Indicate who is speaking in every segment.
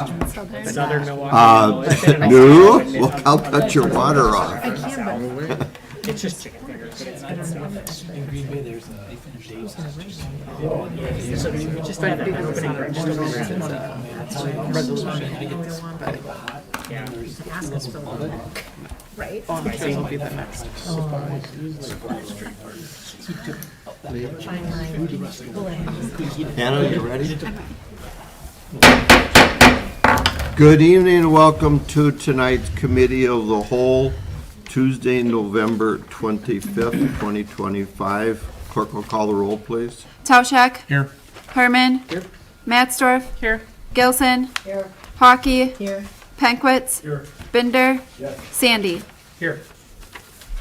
Speaker 1: Southern Milwaukee. It's been a nice
Speaker 2: No,
Speaker 1: time.
Speaker 2: well, I'll cut your water off.
Speaker 1: I can, but it's just chicken fingers, but it's good stuff.
Speaker 3: In Green Bay, there's a Dave's.
Speaker 1: So we just had that opening right just over there. Yeah.
Speaker 4: Ask us for one, right?
Speaker 1: I think it'll be the next.
Speaker 2: Hannah, you ready? Good evening and welcome to tonight's Committee of the Whole, Tuesday, November 25th, 2025. Clerk will call the roll, please.
Speaker 5: Tauschak.
Speaker 3: Here.
Speaker 5: Herman.
Speaker 1: Here.
Speaker 5: Matzdorf.
Speaker 1: Here.
Speaker 5: Gilson.
Speaker 4: Here.
Speaker 5: Hockey.
Speaker 4: Here.
Speaker 5: Penkwitz.
Speaker 3: Here.
Speaker 5: Binder. Sandy.
Speaker 1: Here.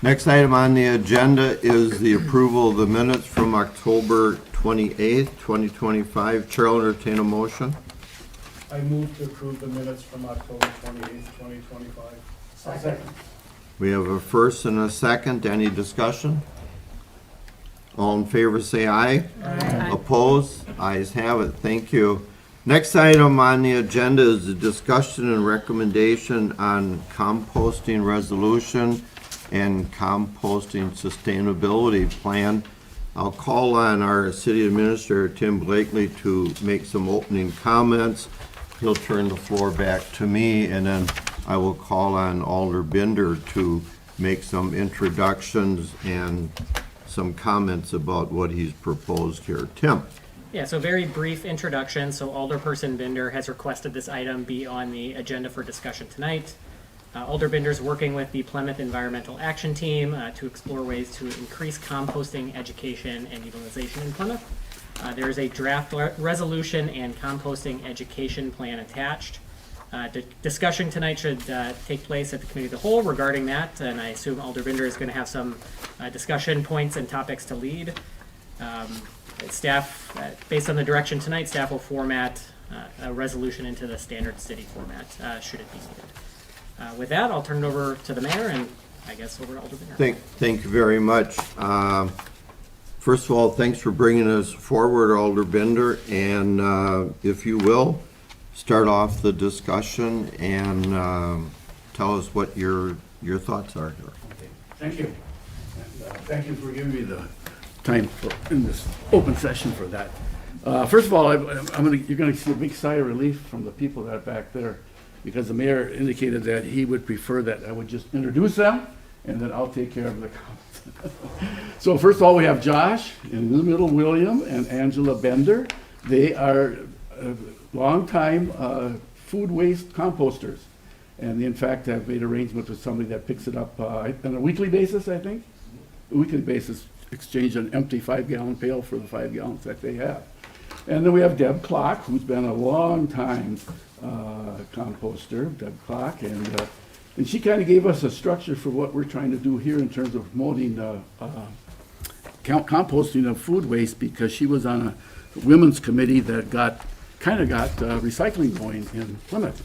Speaker 2: Next item on the agenda is the approval of the minutes from October 28th, 2025. Chair will entertain a motion.
Speaker 6: I move to approve the minutes from October 28th, 2025. Second.
Speaker 2: We have a first and a second. Any discussion? All in favor say aye. Aye. Opposed? Ayes have it. Thank you. Next item on the agenda is the discussion and recommendation on composting resolution and composting sustainability plan. I'll call on our city administrator, Tim Blakely, to make some opening comments. He'll turn the floor back to me, and then I will call on Alder Binder to make some introductions and some comments about what he's proposed here. Tim.
Speaker 1: Yeah, so very brief introduction. So Alderperson Binder has requested this item be on the agenda for discussion tonight. Alder Binder is working with the Plymouth Environmental Action Team to explore ways to increase composting education and utilization in Plymouth. There is a draft resolution and composting education plan attached. Discussion tonight should take place at the Committee of the Whole regarding that, and I assume Alder Binder is going to have some discussion points and topics to lead. Staff, based on the direction tonight, staff will format a resolution into the standard city format, should it be needed. With that, I'll turn it over to the mayor and I guess over to Alder Binder.
Speaker 2: Thank you very much. First of all, thanks for bringing us forward, Alder Binder, and if you will, start off the discussion and tell us what your thoughts are here.
Speaker 3: Okay. Thank you. And, thank you for giving me the time in this open session for that. First of all, you're going to see a big sigh of relief from the people that are back there, because the mayor indicated that he would prefer that I would just introduce them and then I'll take care of the comments. So first of all, we have Josh, in the middle, William and Angela Bender. They are longtime food waste composters. And they, in fact, have made arrangements with somebody that picks it up on a weekly basis, I think. A weekly basis, exchange an empty 5-gallon pail for the 5 gallons that they have. And then we have Deb Klock, who's been a long time composter, Deb Klock, and she kind of gave us a structure for what we're trying to do here in terms of promoting composting of food waste, because she was on a women's committee that got recycling going in Plymouth.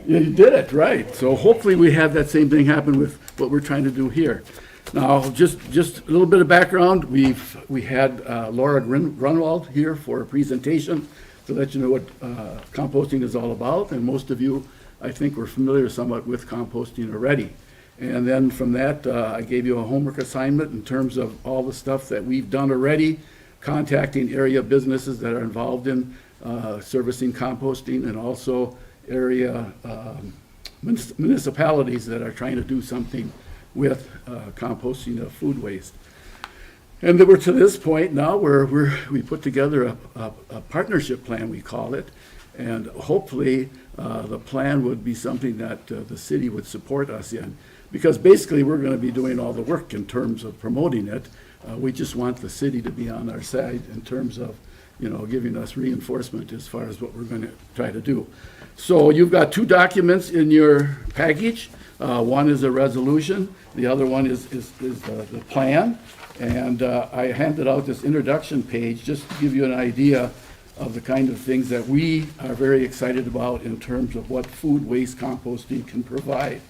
Speaker 3: Yeah, you did it, right. So hopefully we have that same thing happen with what we're trying to do here. Now, just a little bit of background. We had Laura Grunwald here for a presentation to let you know what composting is all about. And most of you, I think, were familiar somewhat with composting already. And then from that, I gave you a homework assignment in terms of all the stuff that we've done already, contacting area businesses that are involved in servicing composting, and also area municipalities that are trying to do something with composting of food waste. And then we're to this point now where we put together a partnership plan, we call it, and hopefully the plan would be something that the city would support us in, because basically we're going to be doing all the work in terms of promoting it. We just want the city to be on our side in terms of, giving us reinforcement as far as what we're going to try to do. So you've got two documents in your package. One is a resolution. The other one is the plan. And I handed out this introduction page just to give you an idea of the kind of things that we are very excited about in terms of what food waste composting can provide.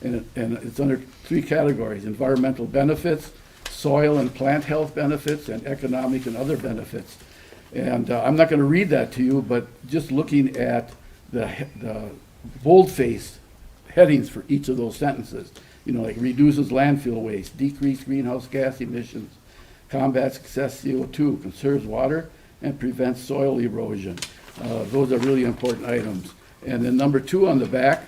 Speaker 3: And it's under 3 categories: environmental benefits, soil and plant health benefits, and economic and other benefits. And I'm not going to read that to you, but just looking at the boldface headings for each of those sentences, you know, like reduces landfill waste, decrease greenhouse gas emissions, combats excess CO2, conserves water, and prevents soil erosion. Those are really important items. And then number 2 on the back,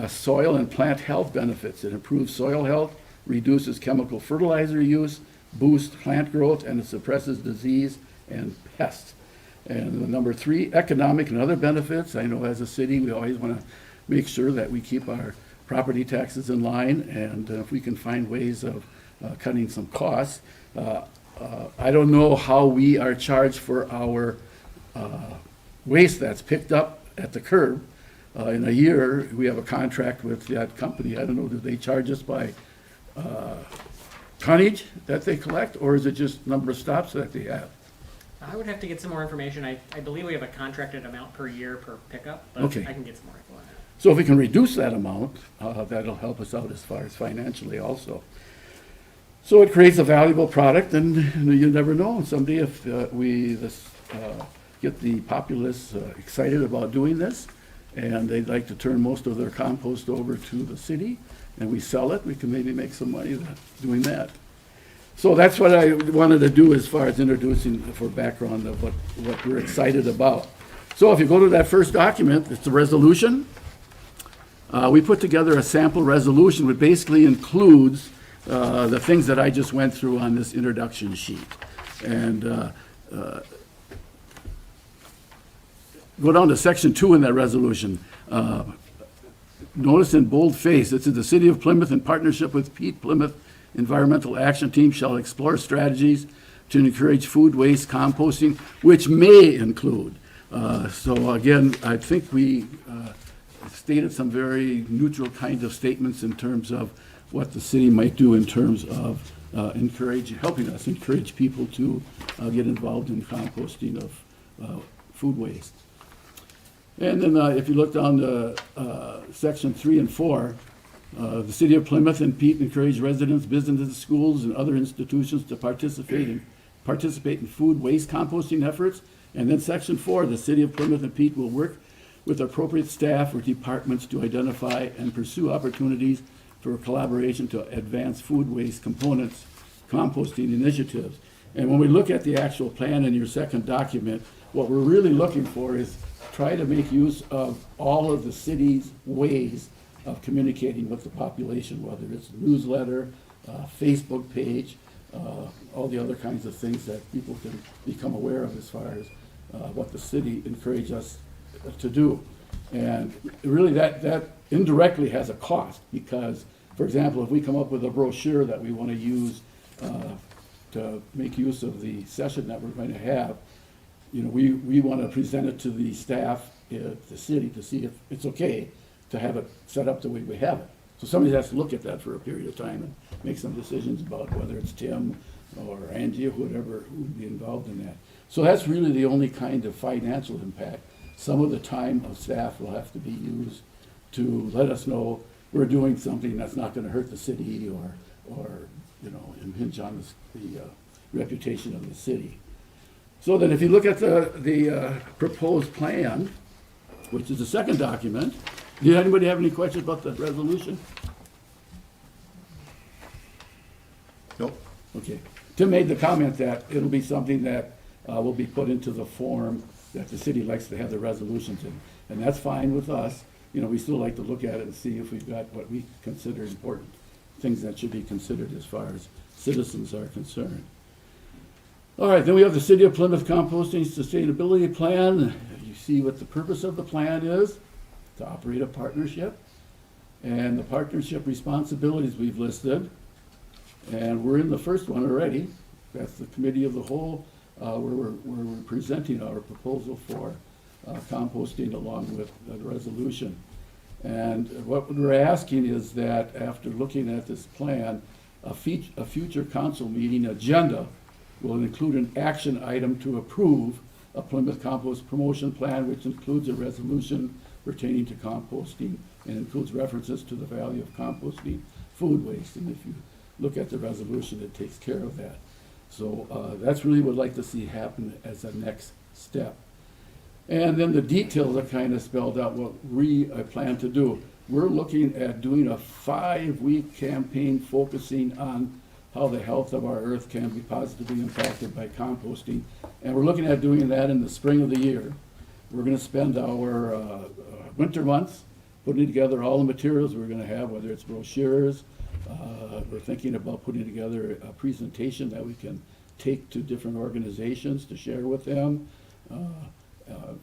Speaker 3: soil and plant health benefits. It improves soil health, reduces chemical fertilizer use, boosts plant growth, and it suppresses disease and pests. And the number 3, economic and other benefits. I know as a city, we always want to make sure that we keep our property taxes in line, and if we can find ways of cutting some costs. I don't know how we are charged for our waste that's picked up at the curb. In a year, we have a contract with that company. I don't know, do they charge us by tonnage that they collect, or is it just number of stops that they have?
Speaker 1: I would have to get some more information. I believe we have a contracted amount per year per pickup, but
Speaker 3: Okay.
Speaker 1: I can get some more info on that.
Speaker 3: So if we can reduce that amount, that'll help us out as far as financially also. So it creates a valuable product, and you never know, someday if we get the populace excited about doing this, and they'd like to turn most of their compost over to the city, and we sell it, we can maybe make some money doing that. So that's what I wanted to do as far as introducing for background of what we're excited about. So if you go to that first document, it's the resolution. We put together a sample resolution which basically includes the things that I just went through on this introduction sheet. And go down to section 2 in that resolution. Notice in boldface, it says the City of Plymouth in partnership with Pete Plymouth Environmental Action Team shall explore strategies to encourage food waste composting, which may include. So again, I think we stated some very neutral kinds of statements in terms of what the city might do in terms of helping us encourage people to get involved in composting of food waste. And then if you look down to section 3 and 4, the City of Plymouth and Pete encourage residents, businesses, schools, and other institutions to participate in food waste composting efforts. And then section 4, the City of Plymouth and Pete will work with appropriate staff or departments to identify and pursue opportunities for collaboration to advance food waste components, composting initiatives. And when we look at the actual plan in your second document, what we're really looking for is try to make use of all of the city's ways of communicating with the population, whether it's newsletter, Facebook page, all the other kinds of things that people can become aware of as far as what the city encourages us to do. And really that indirectly has a cost because, for example, if we come up with a brochure that we want to use to make use of the session that we're going to have, you know, we want to present it to the staff at the city to see if it's okay to have it set up the way we have it. So somebody has to look at that for a period of time and make some decisions about whether it's Tim or Angie or whoever who would be involved in that. So that's really the only kind of financial impact. Some of the time of staff will have to be used to let us know we're doing something that's not going to hurt the city or you know, impinge on the reputation of the city. So then if you look at the proposed plan, which is the second document, did anybody have any questions about the resolution?
Speaker 2: Nope.
Speaker 3: Okay. Tim made the comment that it'll be something that will be put into the form that the city likes to have the resolutions in. And that's fine with us. You know, we still like to look at it and see if we've got what we consider important things that should be considered as far as citizens are concerned. All right, then we have the City of Plymouth Composting Sustainability Plan. You see what the purpose of the plan is, to operate a partnership. And the partnership responsibilities we've listed. And we're in the first one already. That's the Committee of the Whole, where we're presenting our proposal for composting along with the resolution. And what we're asking is that after looking at this plan, a future council meeting agenda will include an action item to approve a Plymouth Compost Promotion Plan, which includes a resolution pertaining to composting and includes references to the value of composting food waste. And if you look at the resolution, it takes care of that. So that's really what I'd like to see happen as a next step. And then the details are kind of spelled out what we plan to do. We're looking at doing a 5-week campaign focusing on how the health of our earth can be positively impacted by composting. And we're looking at doing that in the spring of the year. We're gonna spend our winter months putting together all the materials we're gonna have, whether it's brochures. We're thinking about putting together a presentation that we can take to different organizations to share with them.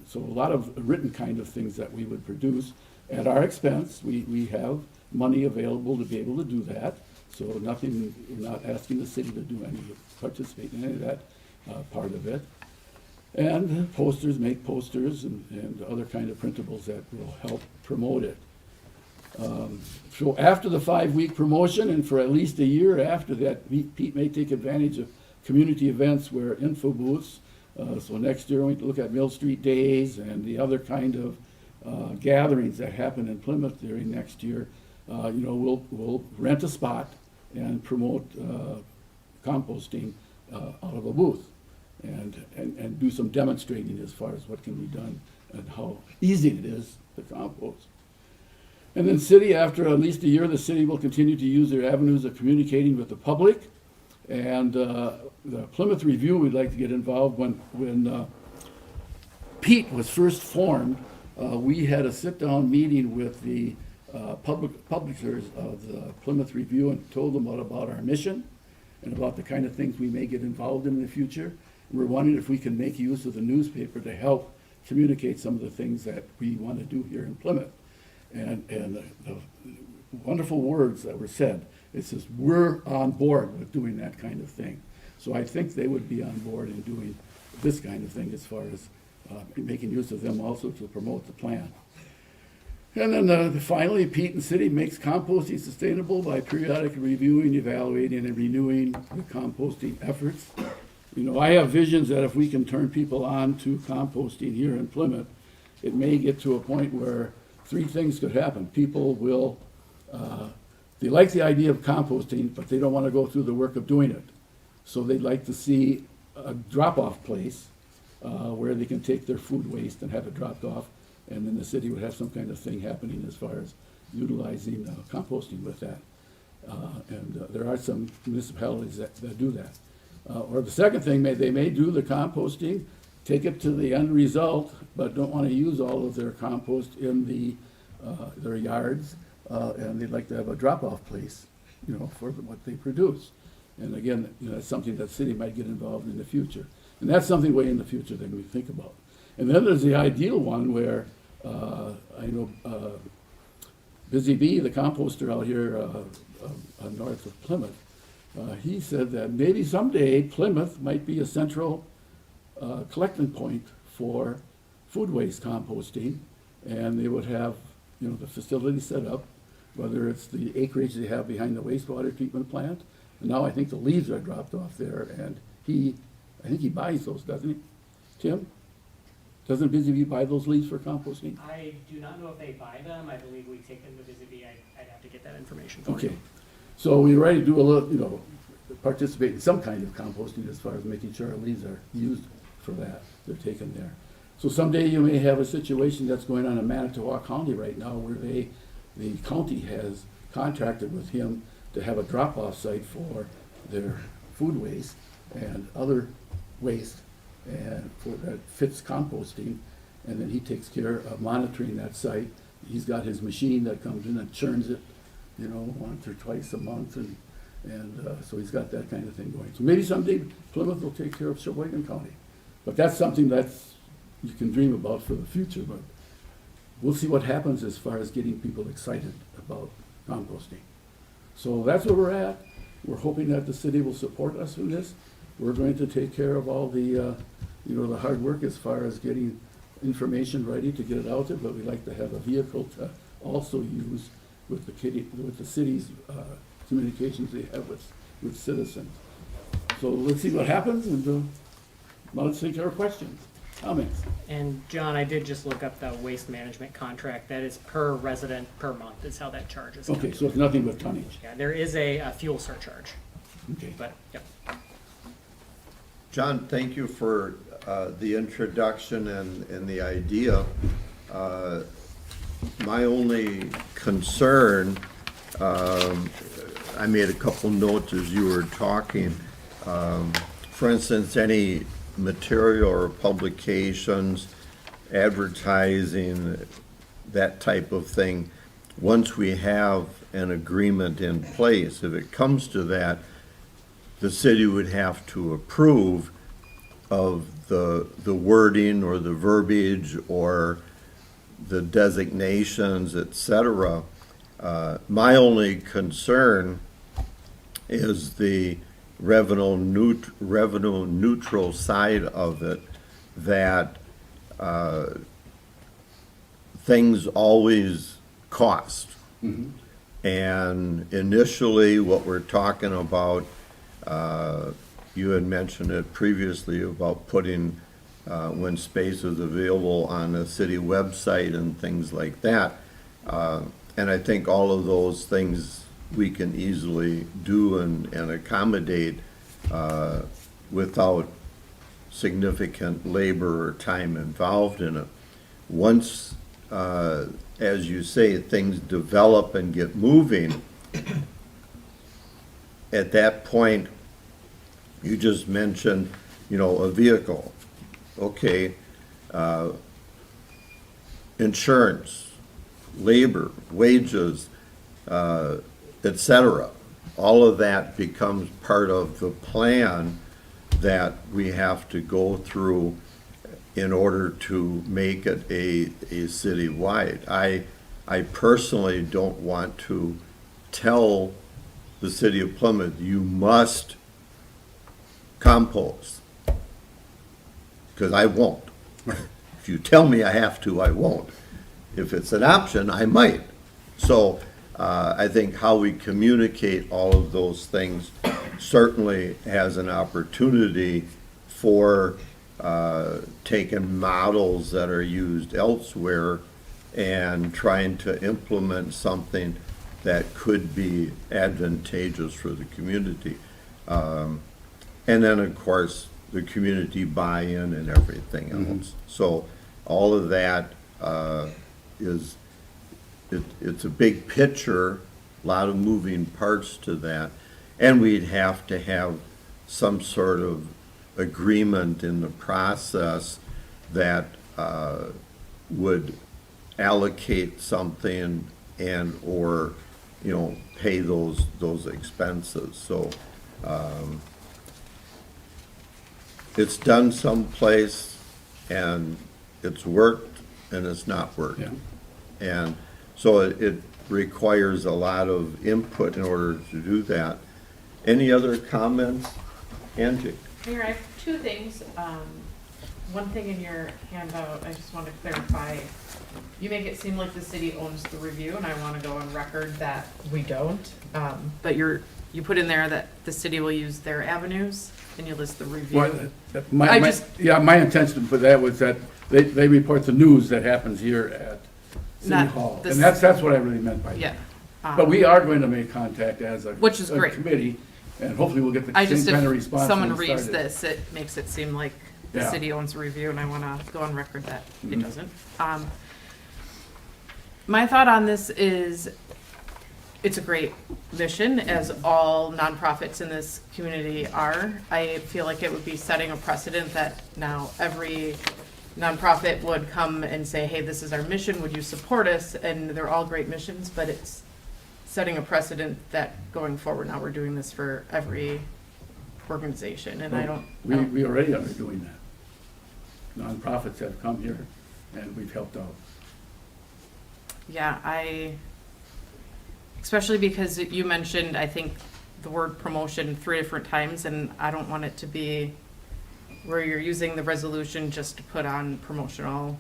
Speaker 3: So a lot of written kind of things that we would produce at our expense. We have money available to be able to do that. So nothing, we're not asking the city to do any, participate in any of that part of it. And posters, make posters and other kind of printables that will help promote it. So after the 5-week promotion and for at least a year after that, Pete may take advantage of community events where info booths. So next year, we look at Mill Street Days and the other kind of gatherings that happen in Plymouth during next year. We'll rent a spot and promote composting out of a booth and do some demonstrating as far as what can be done and how easy it is to compost. And then city, after at least a year, the city will continue to use their avenues of communicating with the public. And the Plymouth Review, we'd like to get involved. When Pete was first formed, we had a sit-down meeting with the publishers of the Plymouth Review and told them about our mission and about the kind of things we may get involved in the future. And we're wondering if we can make use of the newspaper to help communicate some of the things that we want to do here in Plymouth. And the wonderful words that were said, it says, we're on board with doing that kind of thing. So I think they would be on board in doing this kind of thing as far as making use of them also to promote the plan. And then finally, Pete and City makes composting sustainable by periodically reviewing, evaluating, and renewing the composting efforts. I have visions that if we can turn people on to composting here in Plymouth, it may get to a point where 3 things could happen. People will, they like the idea of composting, but they don't want to go through the work of doing it. So they'd like to see a drop-off place where they can take their food waste and have it dropped off, and then the city would have some kind of thing happening as far as utilizing composting with that. And there are some municipalities that do that. Or the second thing, they may do the composting, take it to the end result, but don't want to use all of their compost in their yards, and they'd like to have a drop-off place, for what they produce. And again, that's something that city might get involved in the future. And that's something way in the future that we think about. And then there's the ideal one where, I know Busy Bee, the composter out here north of Plymouth, he said that maybe someday Plymouth might be a central collecting point for food waste composting, and they would have, the facility set up, whether it's the acreage they have behind the wastewater treatment plant. And now I think the leaves are dropped off there, and I think he buys those, doesn't he? Tim? Doesn't Busy Bee buy those leaves for composting?
Speaker 1: I do not know if they buy them. I believe we take them to Busy Bee. I'd have to get that information for
Speaker 3: Okay,
Speaker 1: you.
Speaker 3: so we already do a little, participate in some kind of composting as far as making sure our leaves are used for that. They're taken there. So someday you may have a situation that's going on in Manitowoc County right now where the county has contracted with him to have a drop-off site for their food waste and other waste and that fits composting, and then he takes care of monitoring that site. He's got his machine that comes in and churns it, once or twice a month, and so he's got that kind of thing going. So maybe someday Plymouth will take care of Sheboygan County, but that's something that's you can dream about for the future. But we'll see what happens as far as getting people excited about composting. So that's where we're at. We're hoping that the city will support us in this. We're going to take care of all the, the hard work as far as getting information ready to get it out there, but we'd like to have a vehicle to also use with the city's communications they have with citizens. So let's see what happens, and now let's take our questions, comments.
Speaker 1: And John, I did just look up the waste management contract. That is per resident per month is how that charge is.
Speaker 3: Okay, so it's nothing but tonnage.
Speaker 1: Yeah, there is a fuel surcharge,
Speaker 3: Okay.
Speaker 1: but yep.
Speaker 2: John, thank you for the introduction and the idea. My only concern, I made a couple notes as you were talking. For instance, any material or publications, advertising, that type of thing, once we have an agreement in place, if it comes to that, the city would have to approve of the wording or the verbiage or the designations, et cetera. My only concern is the revenue neutral side of it, that things always cost. And initially, what we're talking about, you had mentioned it previously about putting, when space is available on the city website and things like that. And I think all of those things we can easily do and accommodate without significant labor or time involved in it. Once, as you say, things develop and get moving, at that point, you just mentioned, a vehicle. Okay, insurance, labor, wages, et cetera. All of that becomes part of the plan that we have to go through in order to make it a citywide. I personally don't want to tell the city of Plymouth, you must compost, because I won't. If you tell me I have to, I won't. If it's an option, I might. So I think how we communicate all of those things certainly has an opportunity for taking models that are used elsewhere and trying to implement something that could be advantageous for the community. And then, of course, the community buy-in and everything else. So all of that it's a big picture, a lot of moving parts to that. And we'd have to have some sort of agreement in the process that would allocate something and or pay those expenses. So it's done someplace and it's worked and it's not worked.
Speaker 3: Yeah.
Speaker 2: And so it requires a lot of input in order to do that. Any other comments? Angie?
Speaker 7: Mayor, I have two things. One thing in your handout, I just want to clarify. You make it seem like the city owns the review, and I want to go on record that we don't. But you put in there that the city will use their avenues, and you list the review.
Speaker 3: Well, my intention for that was that they report the news that happens here at City
Speaker 7: Not
Speaker 3: Hall.
Speaker 7: this-
Speaker 3: And that's what I really meant by that.
Speaker 7: Yeah.
Speaker 3: But we are going to make contact as a
Speaker 7: Which is
Speaker 3: a
Speaker 7: great.
Speaker 3: committee, and hopefully we'll get the
Speaker 7: I
Speaker 3: same
Speaker 7: just,
Speaker 3: kind of
Speaker 7: if
Speaker 3: response.
Speaker 7: someone
Speaker 3: when we
Speaker 7: reads
Speaker 3: started.
Speaker 7: this, it makes it seem like the
Speaker 3: Yeah.
Speaker 7: city owns the review, and I want to go on record that it
Speaker 3: Mhm.
Speaker 7: doesn't. My thought on this is, it's a great mission, as all nonprofits in this community are. I feel like it would be setting a precedent that now every nonprofit would come and say, hey, this is our mission, would you support us? And they're all great missions, but it's setting a precedent that going forward, now we're doing this for every organization, and I don't.
Speaker 3: We already are doing that. Nonprofits have come here, and we've helped out.
Speaker 7: Yeah, especially because you mentioned, I think, the word promotion 3 different times, and I don't want it to be where you're using the resolution just to put on promotional.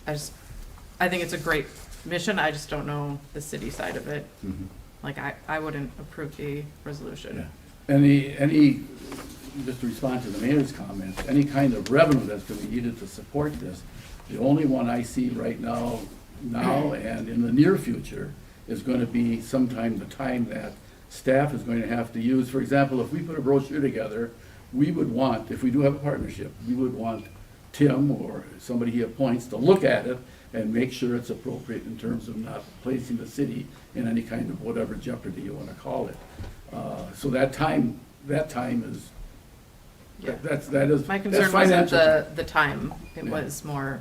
Speaker 7: I think it's a great mission, I just don't know the city side of it. Like, I wouldn't approve the resolution.
Speaker 3: Any, just to respond to the mayor's comments, any kind of revenue that's going to be needed to support this, the only one I see right now and in the near future is going to be sometime the time that staff is going to have to use. For example, if we put a brochure together we would want, if we do have a partnership, we would want Tim or somebody he appoints to look at it and make sure it's appropriate in terms of not placing the city in any kind of whatever jeopardy you wanna call it. So that time is,
Speaker 7: Yeah.
Speaker 3: that is.
Speaker 7: My
Speaker 3: that's
Speaker 7: concern wasn't
Speaker 3: financial.
Speaker 7: the time, it
Speaker 3: Yeah.
Speaker 7: was more,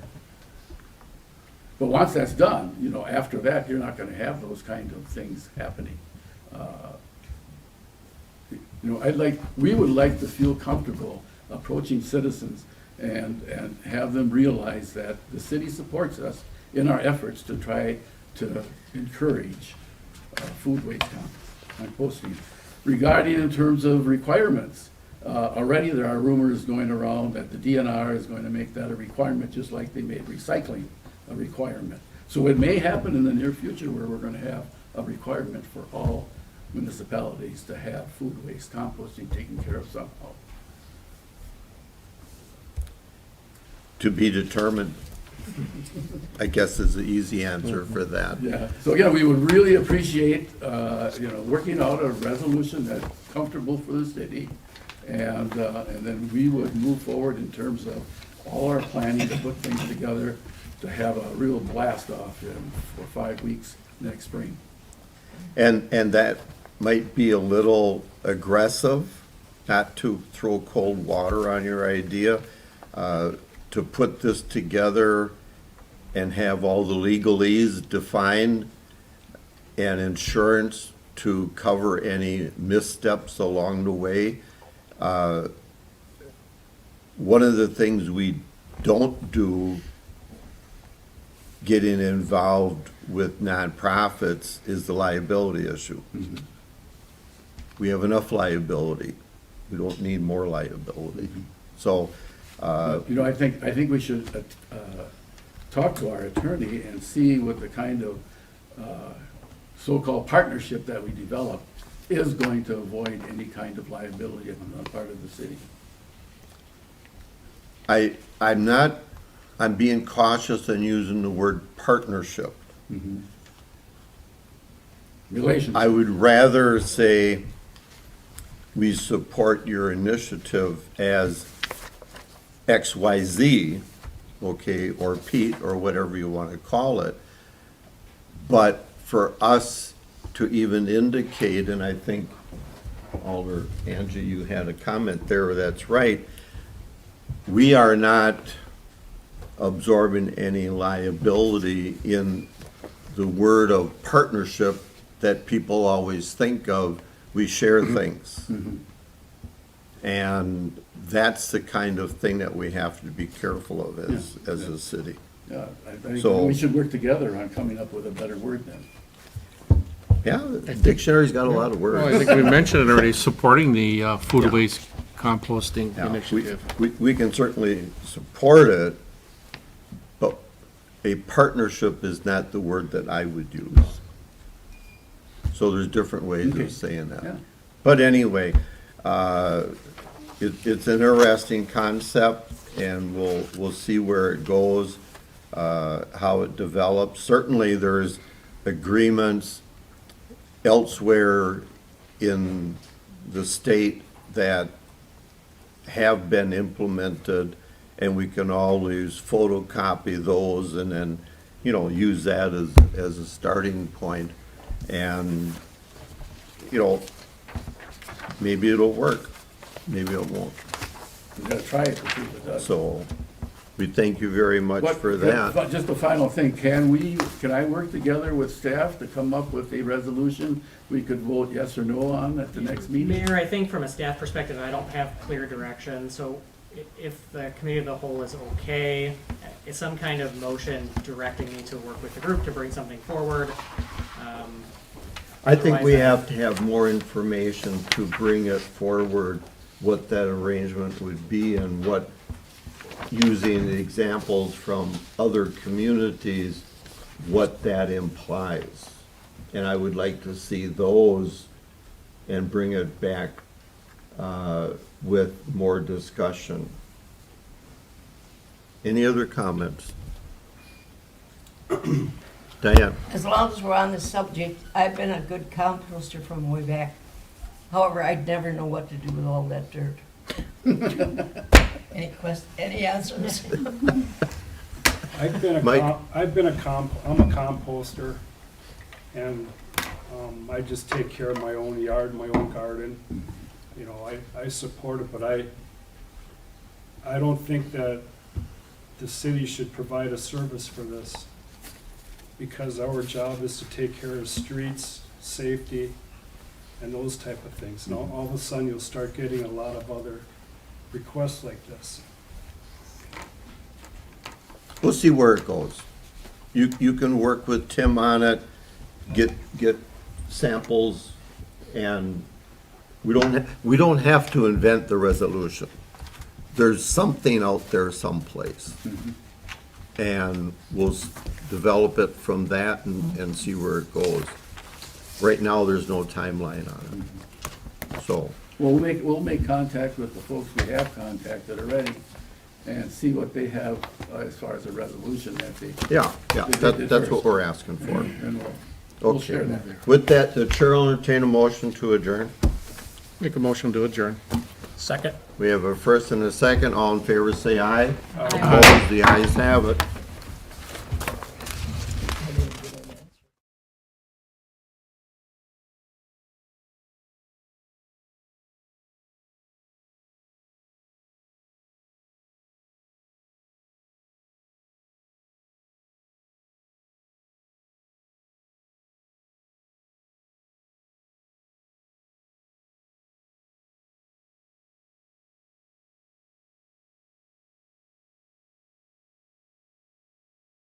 Speaker 3: But once that's done, after that, you're not gonna have those kind of things happening. We would like to feel comfortable approaching citizens and have them realize that the city supports us in our efforts to try to encourage food waste composting. Regarding in terms of requirements, already there are rumors going around that the DNR is going to make that a requirement, just like they made recycling a requirement. So it may happen in the near future where we're gonna have a requirement for all municipalities to have food waste composting taken care of somehow.
Speaker 2: To be determined, I guess is the easy answer for that.
Speaker 3: Yeah, so yeah, we would really appreciate, working out a resolution that's comfortable for the city. And then we would move forward in terms of all our planning to put things together to have a real blast off in 4 or 5 weeks next spring.
Speaker 2: And that might be a little aggressive, not to throw cold water on your idea, to put this together and have all the legalese defined and insurance to cover any missteps along the way. One of the things we don't do getting involved with nonprofits is the liability issue. We have enough liability. We don't need more liability. So,
Speaker 3: I think we should talk to our attorney and see what the kind of so-called partnership that we develop is going to avoid any kind of liability on the part of the city.
Speaker 2: I'm being cautious in using the word partnership.
Speaker 3: Relationship.
Speaker 2: I would rather say we support your initiative as XYZ, okay, or Pete, or whatever you want to call it. But for us to even indicate, and I think Alder Angie, you had a comment there, that's right, we are not absorbing any liability in the word of partnership that people always think of. We share things. And that's the kind of thing that we have to be careful of as a city.
Speaker 3: Yeah, I think
Speaker 2: So-
Speaker 3: we should work together on coming up with a better word then.
Speaker 2: Yeah, the dictionary's got a lot of
Speaker 8: Well, I
Speaker 2: words.
Speaker 8: think we mentioned it already, supporting the food
Speaker 2: Yeah.
Speaker 8: waste composting
Speaker 2: Yeah,
Speaker 8: initiative.
Speaker 2: we can certainly support it, but a partnership is not the word that I would use. So there's different ways
Speaker 3: Okay.
Speaker 2: of saying
Speaker 3: Yeah.
Speaker 2: that. But anyway, it's an interesting concept, and we'll see where it goes, how it develops. Certainly, there's agreements elsewhere in the state that have been implemented, and we can always photocopy those and then, use that as a starting point. And, maybe it'll work, maybe it won't.
Speaker 3: We gotta try it to see if it does.
Speaker 2: So, we thank you very much
Speaker 3: What-
Speaker 2: for that.
Speaker 3: but just a final thing, can I work together with staff to come up with a resolution we could vote yes or no on at the next meeting?
Speaker 1: Mayor, I think from a staff perspective, I don't have clear direction, so if the committee of the whole is okay, is some kind of motion directing me to work with the group to bring something forward.
Speaker 2: I think we
Speaker 1: Otherwise,
Speaker 2: have to have more information to bring it forward, what that arrangement would be and what, using the examples from other communities, what that implies. And I would like to see those and bring it back with more discussion. Any other comments? Diane?
Speaker 9: As long as we're on the subject, I've been a good composter from way back. However, I'd never know what to do with all that dirt. Any answers?
Speaker 6: I've been
Speaker 2: Mike?
Speaker 6: I'm a composter, and I just take care of my own yard, my own garden. You know, I support it, but I don't think that the city should provide a service for this, because our job is to take care of streets, safety, and those type of things. And all of a sudden, you'll start getting a lot of other requests like this.
Speaker 2: We'll see where it goes. You can work with Tim on it, get samples, and we don't have to invent the resolution. There's something out there someplace. And we'll develop it from that and see where it goes. Right now, there's no timeline on it. So,
Speaker 3: We'll make contact with the folks we have contacted already and see what they have as far as a resolution that they,
Speaker 2: yeah, that's what we're asking for.
Speaker 3: and we'll share
Speaker 2: Okay.
Speaker 3: that there.
Speaker 2: With that, the chair will entertain a motion to adjourn.
Speaker 8: Make a motion to adjourn.
Speaker 1: Second.
Speaker 2: We have a first and a second. All in favor, say aye. Opposed, the ayes have it.